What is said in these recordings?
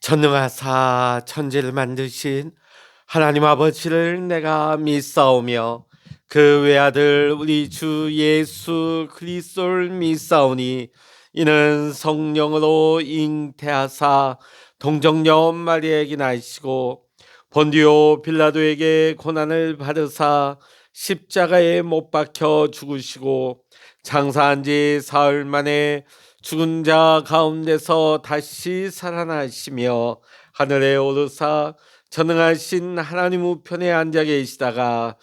전능하사 천지를 만드신 하나님 아버지를 내가 믿사오며 그 외아들 우리 주 예수 그리스도를 믿사오니 이는 성령으로 잉태하사 동정녀 마리아에게 나시고 본디오 빌라도에게 고난을 받으사 십자가에 못 박혀 죽으시고 장사한 지 사흘 만에 죽은 자 가운데서 다시 살아나시며 하늘에 오르사 전능하신 하나님 우편에 앉아 계시다가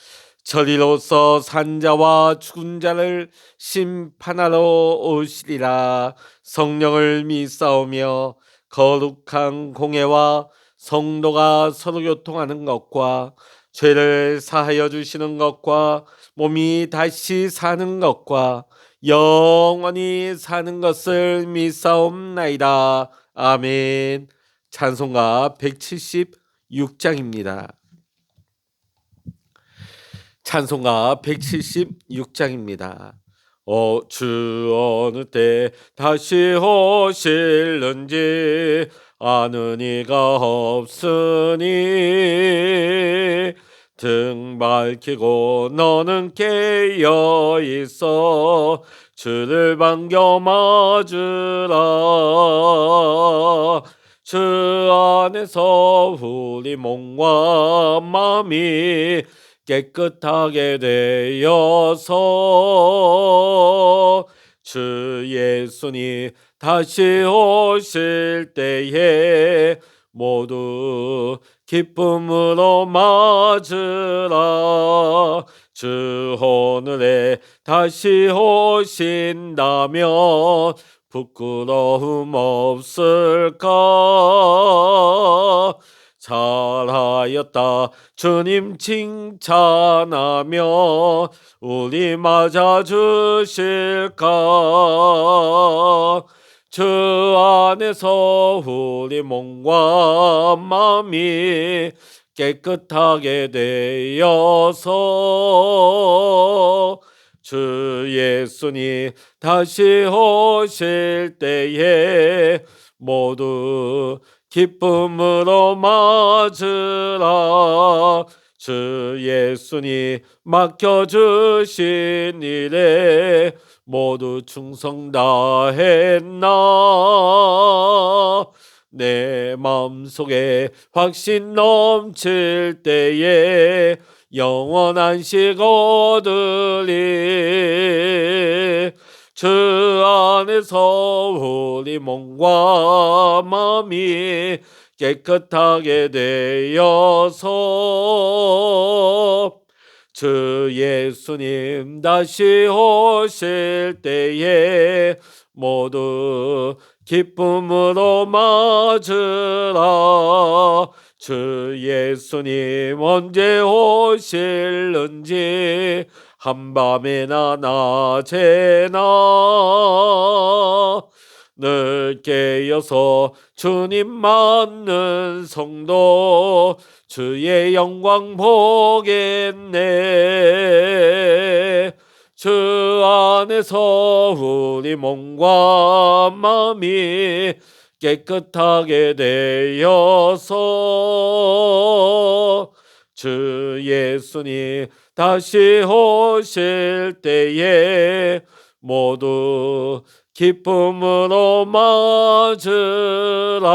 저리로서 산자와 죽은 자를 심판하러 오시리라. 성령을 믿사오며 거룩한 공예와 성도가 서로 교통하는 것과 죄를 사하여 주시는 것과 몸이 다시 사는 것과 영원히 사는 것을 믿사옵나이다. 아멘. 찬송가 176장입니다. 찬송가 176장입니다. 주 어느 때 다시 오실는지 아는 이가 없으니 등 밝히고 너는 깨어 있어 주를 반겨 맞으라. 주 안에서 우리 몸과 마음이 깨끗하게 되어서 주 예수님 다시 오실 때에 모두 기쁨으로 맞으라. 주 오늘에 다시 오신다면 부끄러움 없을까? 잘하였다 주님 칭찬하며 우리 맞아주실까? 주 안에서 우리 몸과 마음이 깨끗하게 되어서 주 예수님 다시 오실 때에 모두 기쁨으로 맞으라. 주 예수님 맡겨주신 일에 모두 충성 다했나. 내 마음속에 확신 넘칠 때에 영원한 식 얻으리. 주 안에서 우리 몸과 마음이 깨끗하게 되어서 주 예수님 다시 오실 때에 모두 기쁨으로 맞으라. 주 예수님 언제 오실는지 한밤에나 낮에나 늘 깨어서 주님 맞는 성도 주의 영광 보겠네. 주 안에서 우리 몸과 마음이 깨끗하게 되어서 주 예수님 다시 오실 때에 모두 기쁨으로 맞으라.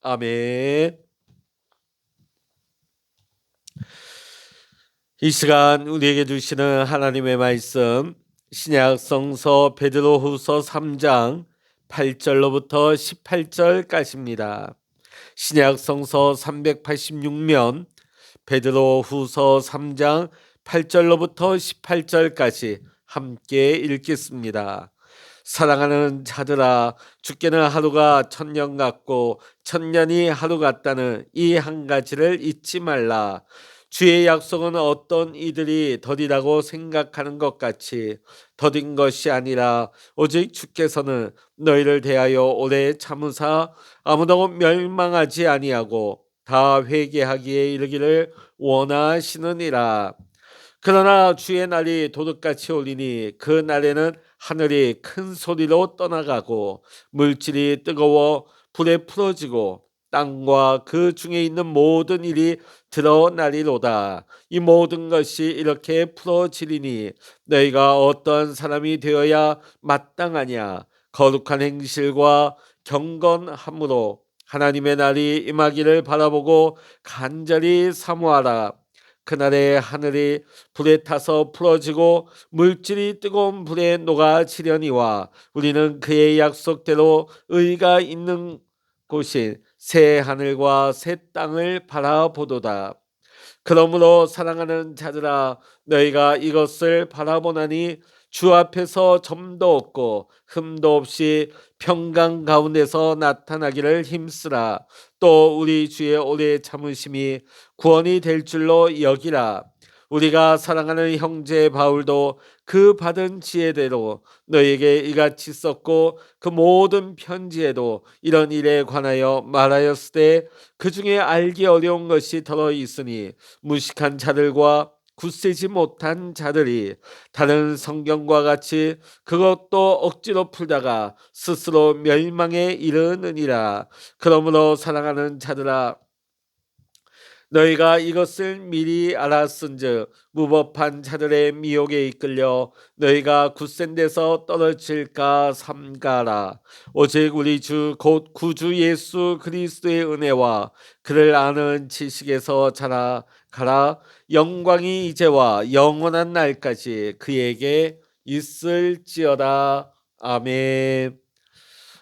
아멘. 이 시간 우리에게 주시는 하나님의 말씀 신약 성서 베드로후서 3장 8절로부터 18절까지입니다. 신약 성서 386면 베드로후서 3장 8절로부터 18절까지 함께 읽겠습니다. 사랑하는 자들아, 죽게는 하루가 천년 같고 천년이 하루 같다는 이 한 가지를 잊지 말라. 주의 약속은 어떤 이들이 더디다고 생각하는 것 같이 더딘 것이 아니라 오직 주께서는 너희를 대하여 오래 참으사 아무도 멸망하지 아니하고 다 회개하기에 이르기를 원하시느니라. 그러나 주의 날이 도둑같이 오리니 그 날에는 하늘이 큰 소리로 떠나가고 물질이 뜨거워 불에 풀어지고 땅과 그 중에 있는 모든 일이 드러나리로다. 이 모든 것이 이렇게 풀어지리니 너희가 어떠한 사람이 되어야 마땅하냐. 거룩한 행실과 경건함으로 하나님의 날이 임하기를 바라보고 간절히 사모하라. 그날에 하늘이 불에 타서 풀어지고 물질이 뜨거운 불에 녹아지려니와 우리는 그의 약속대로 의가 있는 곳인 새 하늘과 새 땅을 바라보도다. 그러므로 사랑하는 자들아 너희가 이것을 바라보나니 주 앞에서 점도 없고 흠도 없이 평강 가운데서 나타나기를 힘쓰라. 또 우리 주의 오래 참으심이 구원이 될 줄로 여기라. 우리가 사랑하는 형제 바울도 그 받은 지혜대로 너에게 이같이 썼고 그 모든 편지에도 이런 일에 관하여 말하였을 때 그 중에 알기 어려운 것이 더러 있으니 무식한 자들과 굳세지 못한 자들이 다른 성경과 같이 그것도 억지로 풀다가 스스로 멸망에 이르느니라. 그러므로 사랑하는 자들아 너희가 이것을 미리 알았은즉 무법한 자들의 미혹에 이끌려 너희가 굳센 데서 떨어질까 삼가라. 오직 우리 주 곧 구주 예수 그리스도의 은혜와 그를 아는 지식에서 자라가라. 영광이 이제와 영원한 날까지 그에게 있을지어다. 아멘.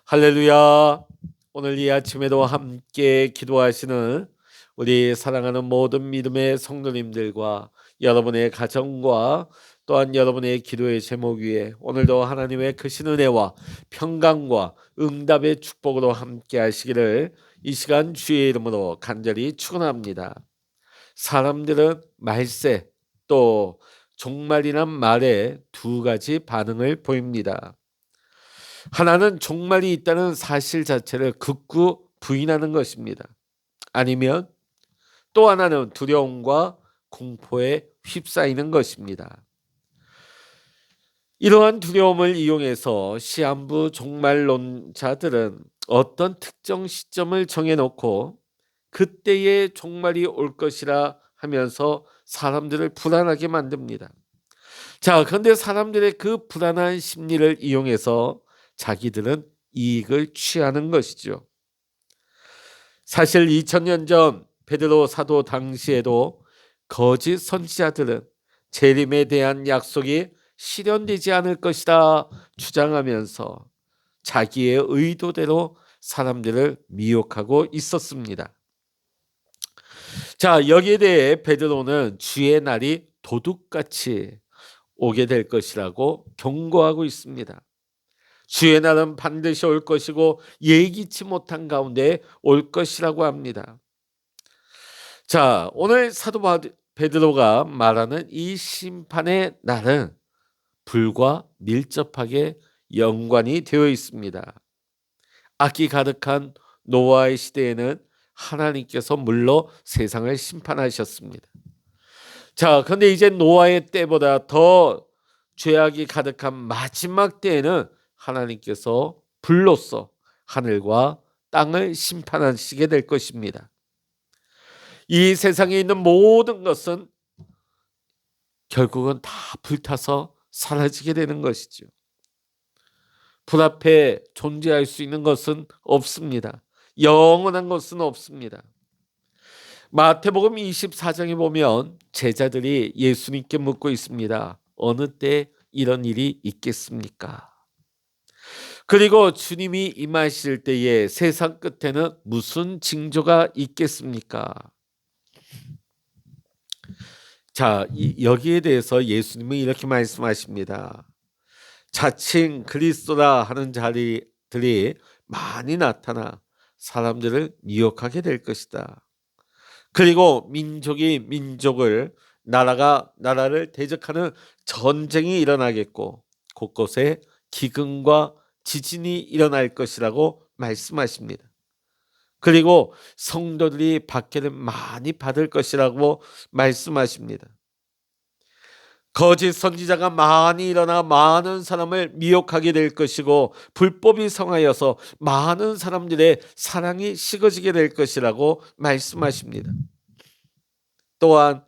할렐루야. 오늘 이 아침에도 함께 기도하시는 우리 사랑하는 모든 믿음의 성도님들과 여러분의 가정과 또한 여러분의 기도의 제목 위에 오늘도 하나님의 크신 은혜와 평강과 응답의 축복으로 함께 하시기를 이 시간 주의 이름으로 간절히 축원합니다. 사람들은 말세 또 종말이란 말에 두 가지 반응을 보입니다. 하나는 종말이 있다는 사실 자체를 극구 부인하는 것입니다. 아니면 또 하나는 두려움과 공포에 휩싸이는 것입니다. 이러한 두려움을 이용해서 시한부 종말론자들은 어떤 특정 시점을 정해놓고 그때의 종말이 올 것이라 하면서 사람들을 불안하게 만듭니다. 자, 그런데 사람들의 그 불안한 심리를 이용해서 자기들은 이익을 취하는 것이죠. 사실 2000년 전 베드로 사도 당시에도 거짓 선지자들은 재림에 대한 약속이 실현되지 않을 것이다 주장하면서 자기의 의도대로 사람들을 미혹하고 있었습니다. 자, 여기에 대해 베드로는 주의 날이 도둑같이 오게 될 것이라고 경고하고 있습니다. 주의 날은 반드시 올 것이고 예기치 못한 가운데 올 것이라고 합니다. 자, 오늘 사도 베드로가 말하는 이 심판의 날은 불과 밀접하게 연관이 되어 있습니다. 악이 가득한 노아의 시대에는 하나님께서 물로 세상을 심판하셨습니다. 자, 그런데 이제 노아의 때보다 더 죄악이 가득한 마지막 때에는 하나님께서 불로써 하늘과 땅을 심판하시게 될 것입니다. 이 세상에 있는 모든 것은 결국은 다 불타서 사라지게 되는 것이죠. 불 앞에 존재할 수 있는 것은 없습니다. 영원한 것은 없습니다. 마태복음 24장에 보면 제자들이 예수님께 묻고 있습니다. 어느 때 이런 일이 있겠습니까? 그리고 주님이 임하실 때에 세상 끝에는 무슨 징조가 있겠습니까? 자, 여기에 대해서 예수님은 이렇게 말씀하십니다. 자칭 그리스도라 하는 자들이 많이 나타나 사람들을 미혹하게 될 것이다. 그리고 민족이 민족을 나라가 나라를 대적하는 전쟁이 일어나겠고 곳곳에 기근과 지진이 일어날 것이라고 말씀하십니다. 그리고 성도들이 박해를 많이 받을 것이라고 말씀하십니다. 거짓 선지자가 많이 일어나 많은 사람을 미혹하게 될 것이고 불법이 성하여서 많은 사람들의 사랑이 식어지게 될 것이라고 말씀하십니다. 또한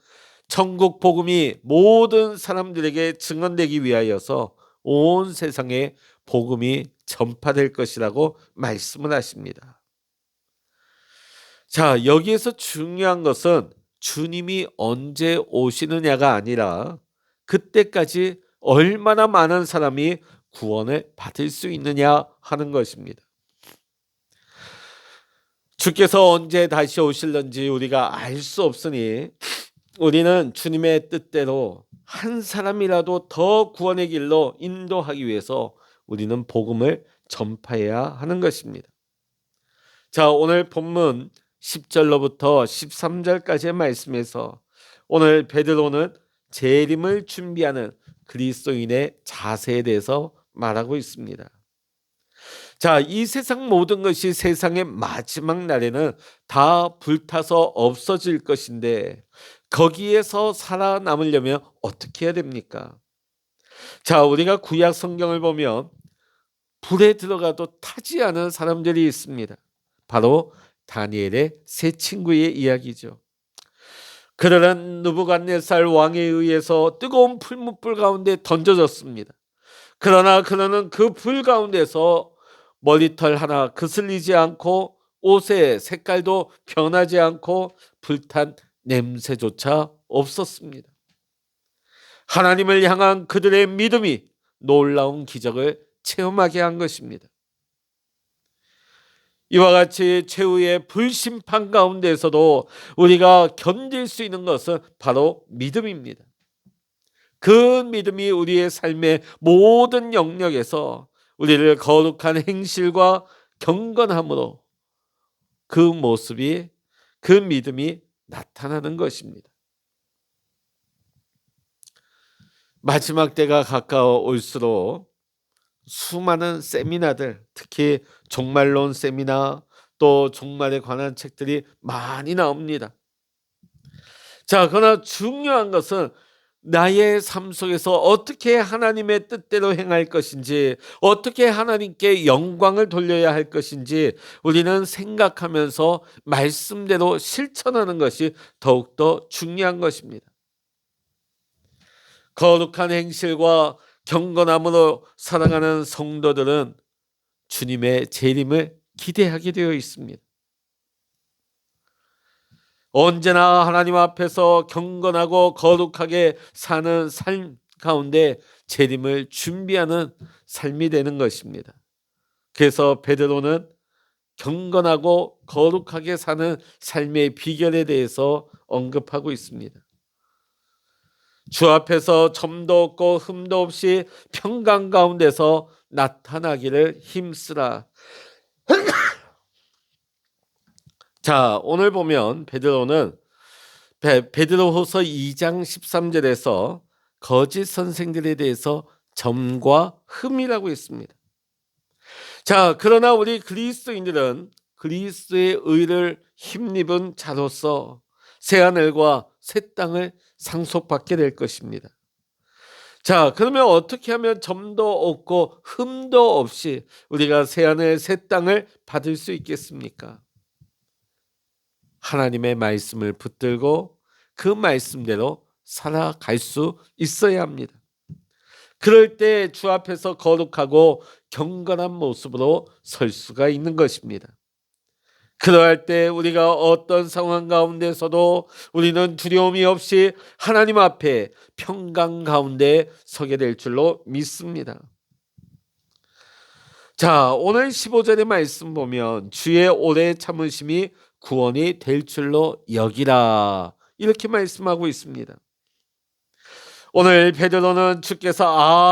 천국 복음이 모든 사람들에게 증언되기 위하여서 온 세상에 복음이 전파될 것이라고 말씀을 하십니다. 자, 여기에서 중요한 것은 주님이 언제 오시느냐가 아니라 그때까지 얼마나 많은 사람이 구원을 받을 수 있느냐 하는 것입니다. 주께서 언제 다시 오실는지 우리가 알 수 없으니 우리는 주님의 뜻대로 한 사람이라도 더 구원의 길로 인도하기 위해서 우리는 복음을 전파해야 하는 것입니다. 자, 오늘 본문 10절로부터 13절까지의 말씀에서 오늘 베드로는 재림을 준비하는 그리스도인의 자세에 대해서 말하고 있습니다. 자, 이 세상 모든 것이 세상의 마지막 날에는 다 불타서 없어질 것인데 거기에서 살아남으려면 어떻게 해야 됩니까? 자, 우리가 구약 성경을 보면 불에 들어가도 타지 않은 사람들이 있습니다. 바로 다니엘의 세 친구의 이야기죠. 그들은 느부갓네살 왕에 의해서 뜨거운 풀무불 가운데 던져졌습니다. 그러나 그들은 그 불 가운데서 머리털 하나 그슬리지 않고 옷의 색깔도 변하지 않고 불탄 냄새조차 없었습니다. 하나님을 향한 그들의 믿음이 놀라운 기적을 체험하게 한 것입니다. 이와 같이 최후의 불심판 가운데서도 우리가 견딜 수 있는 것은 바로 믿음입니다. 그 믿음이 우리의 삶의 모든 영역에서 우리를 거룩한 행실과 경건함으로 그 모습이, 그 믿음이 나타나는 것입니다. 마지막 때가 가까워 올수록 수많은 세미나들, 특히 종말론 세미나, 또 종말에 관한 책들이 많이 나옵니다. 자, 그러나 중요한 것은 나의 삶 속에서 어떻게 하나님의 뜻대로 행할 것인지, 어떻게 하나님께 영광을 돌려야 할 것인지 우리는 생각하면서 말씀대로 실천하는 것이 더욱더 중요한 것입니다. 거룩한 행실과 경건함으로 살아가는 성도들은 주님의 재림을 기대하게 되어 있습니다. 언제나 하나님 앞에서 경건하고 거룩하게 사는 삶 가운데 재림을 준비하는 삶이 되는 것입니다. 그래서 베드로는 경건하고 거룩하게 사는 삶의 비결에 대해서 언급하고 있습니다. 주 앞에서 점도 없고 흠도 없이 평강 가운데서 나타나기를 힘쓰라. 자, 오늘 보면 베드로는 베드로후서 2장 13절에서 거짓 선생들에 대해서 점과 흠이라고 했습니다. 자, 그러나 우리 그리스도인들은 그리스도의 의를 힘입은 자로서 새하늘과 새 땅을 상속받게 될 것입니다. 자, 그러면 어떻게 하면 점도 없고 흠도 없이 우리가 새하늘 새 땅을 받을 수 있겠습니까? 하나님의 말씀을 붙들고 그 말씀대로 살아갈 수 있어야 합니다. 그럴 때 주 앞에서 거룩하고 경건한 모습으로 설 수가 있는 것입니다. 그러할 때 우리가 어떤 상황 가운데서도 우리는 두려움이 없이 하나님 앞에 평강 가운데 서게 될 줄로 믿습니다. 자, 오늘 15절의 말씀 보면 주의 오래 참으심이 구원이 될 줄로 여기라, 이렇게 말씀하고 있습니다. 오늘 베드로는 주께서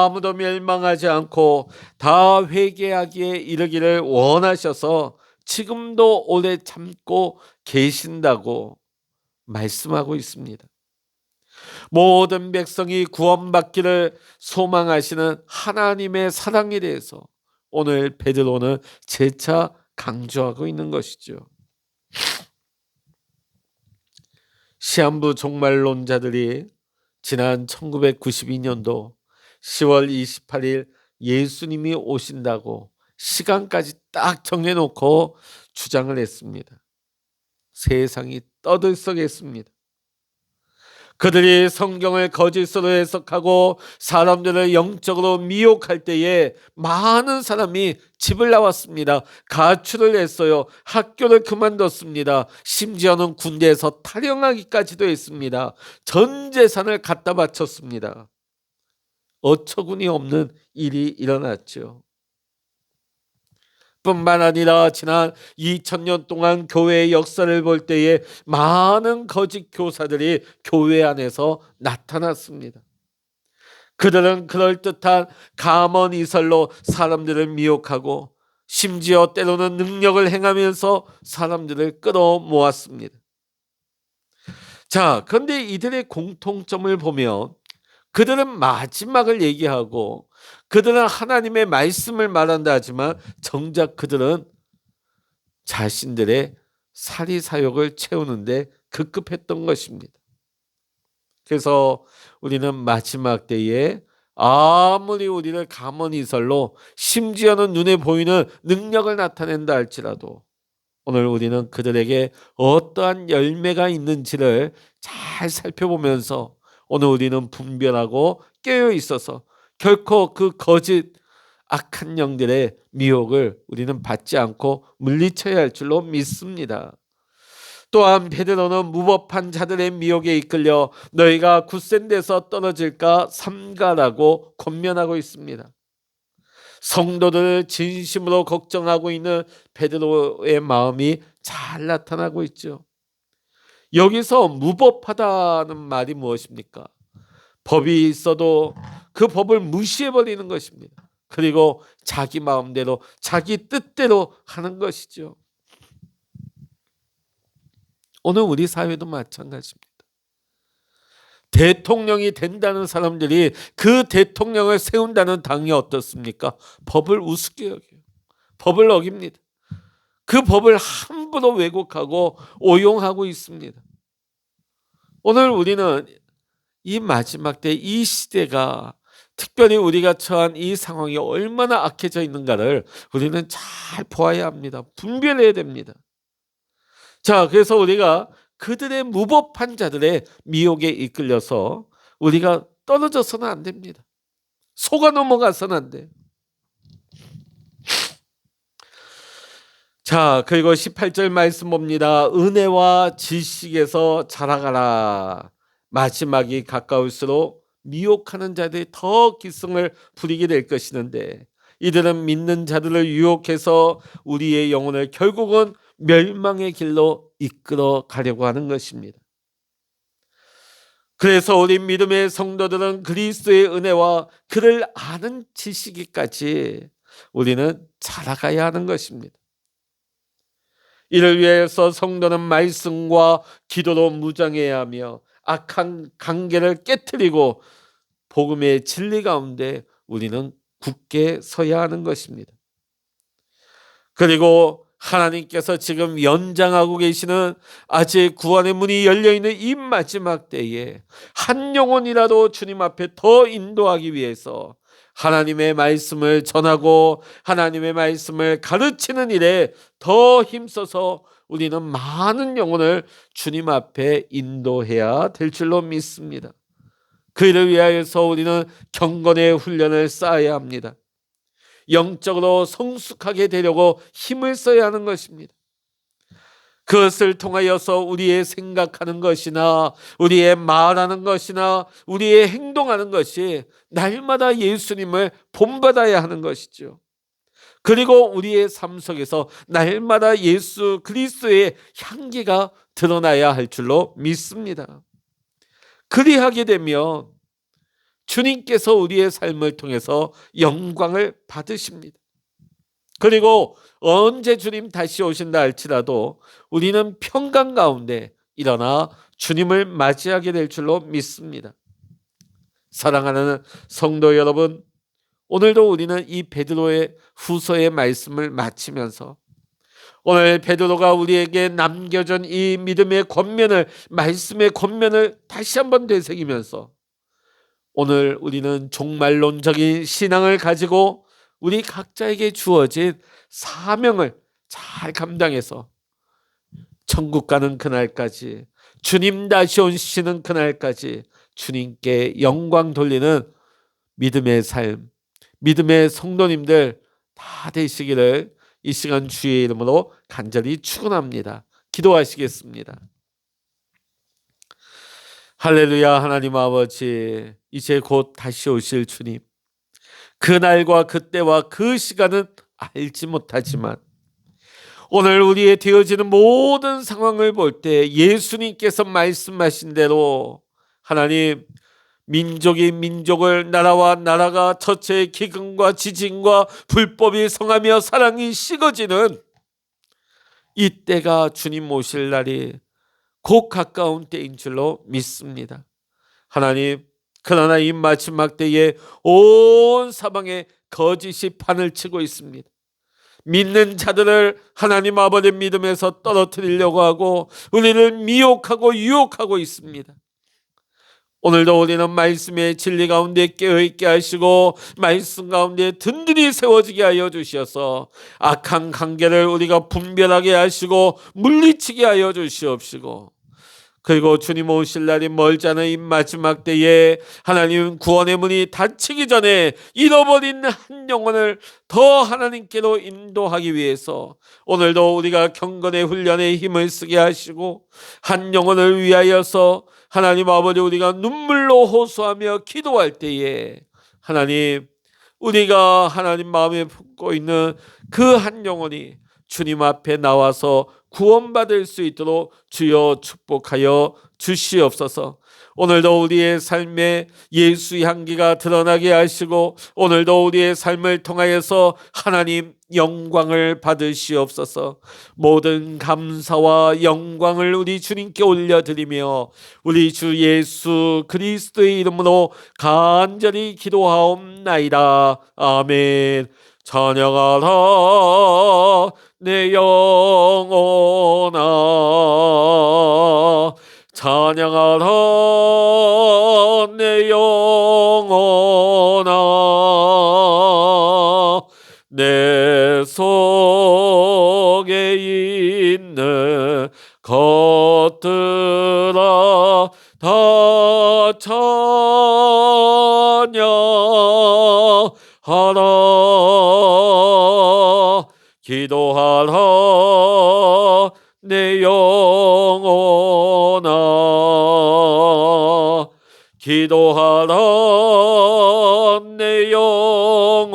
아무도 멸망하지 않고 다 회개하기에 이르기를 원하셔서 지금도 오래 참고 계신다고 말씀하고 있습니다. 모든 백성이 구원받기를 소망하시는 하나님의 사랑에 대해서 오늘 베드로는 재차 강조하고 있는 것이죠. 시한부 종말론자들이 지난 1992년도 10월 28일 예수님이 오신다고 시간까지 딱 정해놓고 주장을 했습니다. 세상이 떠들썩했습니다. 그들이 성경을 거짓으로 해석하고 사람들을 영적으로 미혹할 때에 많은 사람이 집을 나왔습니다. 가출을 했어요. 학교를 그만뒀습니다. 심지어는 군대에서 탈영하기까지도 했습니다. 전 재산을 갖다 바쳤습니다. 어처구니 없는 일이 일어났죠. 뿐만 아니라 지난 2000년 동안 교회의 역사를 볼 때에 많은 거짓 교사들이 교회 안에서 나타났습니다. 그들은 그럴듯한 감언이설로 사람들을 미혹하고 심지어 때로는 능력을 행하면서 사람들을 끌어모았습니다. 자, 그런데 이들의 공통점을 보면 그들은 마지막을 얘기하고 그들은 하나님의 말씀을 말한다 하지만 정작 그들은 자신들의 사리사욕을 채우는데 급급했던 것입니다. 그래서 우리는 마지막 때에 아무리 우리를 감언이설로 심지어는 눈에 보이는 능력을 나타낸다 할지라도 오늘 우리는 그들에게 어떠한 열매가 있는지를 잘 살펴보면서 오늘 우리는 분별하고 깨어 있어서 결코 그 거짓 악한 영들의 미혹을 우리는 받지 않고 물리쳐야 할 줄로 믿습니다. 또한 베드로는 무법한 자들의 미혹에 이끌려 너희가 굳센 데서 떨어질까 삼가라고 권면하고 있습니다. 성도들을 진심으로 걱정하고 있는 베드로의 마음이 잘 나타나고 있죠. 여기서 무법하다는 말이 무엇입니까? 법이 있어도 그 법을 무시해버리는 것입니다. 그리고 자기 마음대로 자기 뜻대로 하는 것이죠. 오늘 우리 사회도 마찬가지입니다. 대통령이 된다는 사람들이 그 대통령을 세운다는 당이 어떻습니까? 법을 우습게 여겨요. 법을 어깁니다. 그 법을 함부로 왜곡하고 오용하고 있습니다. 오늘 우리는 이 마지막 때 이 시대가 특별히 우리가 처한 이 상황이 얼마나 악해져 있는가를 우리는 잘 보아야 합니다. 분별해야 됩니다. 자, 그래서 우리가 그들의 무법한 자들의 미혹에 이끌려서 우리가 떨어져서는 안 됩니다. 속아 넘어가서는 안 돼요. 자, 그리고 18절 말씀 봅니다. 은혜와 지식에서 자라가라. 마지막이 가까울수록 미혹하는 자들이 더 기승을 부리게 될 것이는데 이들은 믿는 자들을 유혹해서 우리의 영혼을 결국은 멸망의 길로 이끌어 가려고 하는 것입니다. 그래서 우리 믿음의 성도들은 그리스도의 은혜와 그를 아는 지식까지 우리는 자라가야 하는 것입니다. 이를 위해서 성도는 말씀과 기도로 무장해야 하며 악한 관계를 깨트리고 복음의 진리 가운데 우리는 굳게 서야 하는 것입니다. 그리고 하나님께서 지금 연장하고 계시는 아직 구원의 문이 열려있는 이 마지막 때에 한 영혼이라도 주님 앞에 더 인도하기 위해서 하나님의 말씀을 전하고 하나님의 말씀을 가르치는 일에 더 힘써서 우리는 많은 영혼을 주님 앞에 인도해야 될 줄로 믿습니다. 그 일을 위하여서 우리는 경건의 훈련을 쌓아야 합니다. 영적으로 성숙하게 되려고 힘을 써야 하는 것입니다. 그것을 통하여서 우리의 생각하는 것이나 우리의 말하는 것이나 우리의 행동하는 것이 날마다 예수님을 본받아야 하는 것이죠. 그리고 우리의 삶 속에서 날마다 예수 그리스도의 향기가 드러나야 할 줄로 믿습니다. 그리하게 되면 주님께서 우리의 삶을 통해서 영광을 받으십니다. 그리고 언제 주님 다시 오신다 할지라도 우리는 평강 가운데 일어나 주님을 맞이하게 될 줄로 믿습니다. 사랑하는 성도 여러분, 오늘도 우리는 이 베드로의 후서의 말씀을 마치면서 오늘 베드로가 우리에게 남겨준 이 믿음의 권면을 말씀의 권면을 다시 한번 되새기면서 오늘 우리는 종말론적인 신앙을 가지고 우리 각자에게 주어진 사명을 잘 감당해서 천국 가는 그날까지, 주님 다시 오시는 그날까지 주님께 영광 돌리는 믿음의 삶, 믿음의 성도님들 다 되시기를 이 시간 주의 이름으로 간절히 축원합니다. 기도하시겠습니다. 할렐루야. 하나님 아버지, 이제 곧 다시 오실 주님, 그날과 그때와 그 시간은 알지 못하지만 오늘 우리의 되어지는 모든 상황을 볼 때 예수님께서 말씀하신 대로 하나님, 민족이 민족을, 나라와 나라가 처체의 기근과 지진과 불법이 성하며 사랑이 식어지는 이때가 주님 오실 날이 곧 가까운 때인 줄로 믿습니다. 하나님, 그러나 이 마지막 때에 온 사방에 거짓이 판을 치고 있습니다. 믿는 자들을 하나님 아버지 믿음에서 떨어뜨리려고 하고 우리를 미혹하고 유혹하고 있습니다. 오늘도 우리는 말씀의 진리 가운데 깨어있게 하시고 말씀 가운데 든든히 세워지게 하여 주셔서 악한 관계를 우리가 분별하게 하시고 물리치게 하여 주시옵시고, 그리고 주님 오실 날이 멀지 않은 이 마지막 때에 하나님 구원의 문이 닫히기 전에 잃어버린 한 영혼을 더 하나님께로 인도하기 위해서 오늘도 우리가 경건의 훈련에 힘을 쓰게 하시고 한 영혼을 위하여서 하나님 아버지 우리가 눈물로 호소하며 기도할 때에 하나님, 우리가 하나님 마음에 품고 있는 그 한 영혼이 주님 앞에 나와서 구원받을 수 있도록 주여 축복하여 주시옵소서. 오늘도 우리의 삶에 예수 향기가 드러나게 하시고 오늘도 우리의 삶을 통하여서 하나님 영광을 받으시옵소서. 모든 감사와 영광을 우리 주님께 올려드리며 우리 주 예수 그리스도의 이름으로 간절히 기도하옵나이다. 아멘. 찬양하라 내 영혼아, 찬양하라 내 영혼아, 내 속에 있는 것들아 다 찬양하라. 기도하라 내 영혼아, 기도하라 내 영혼아,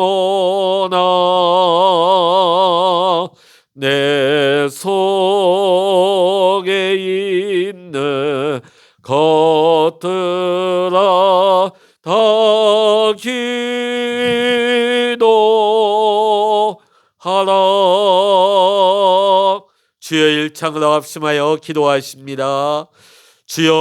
내 속에 있는 것들아 다 기도하라. 주여 일창으로 합심하여 기도하십니다. 주여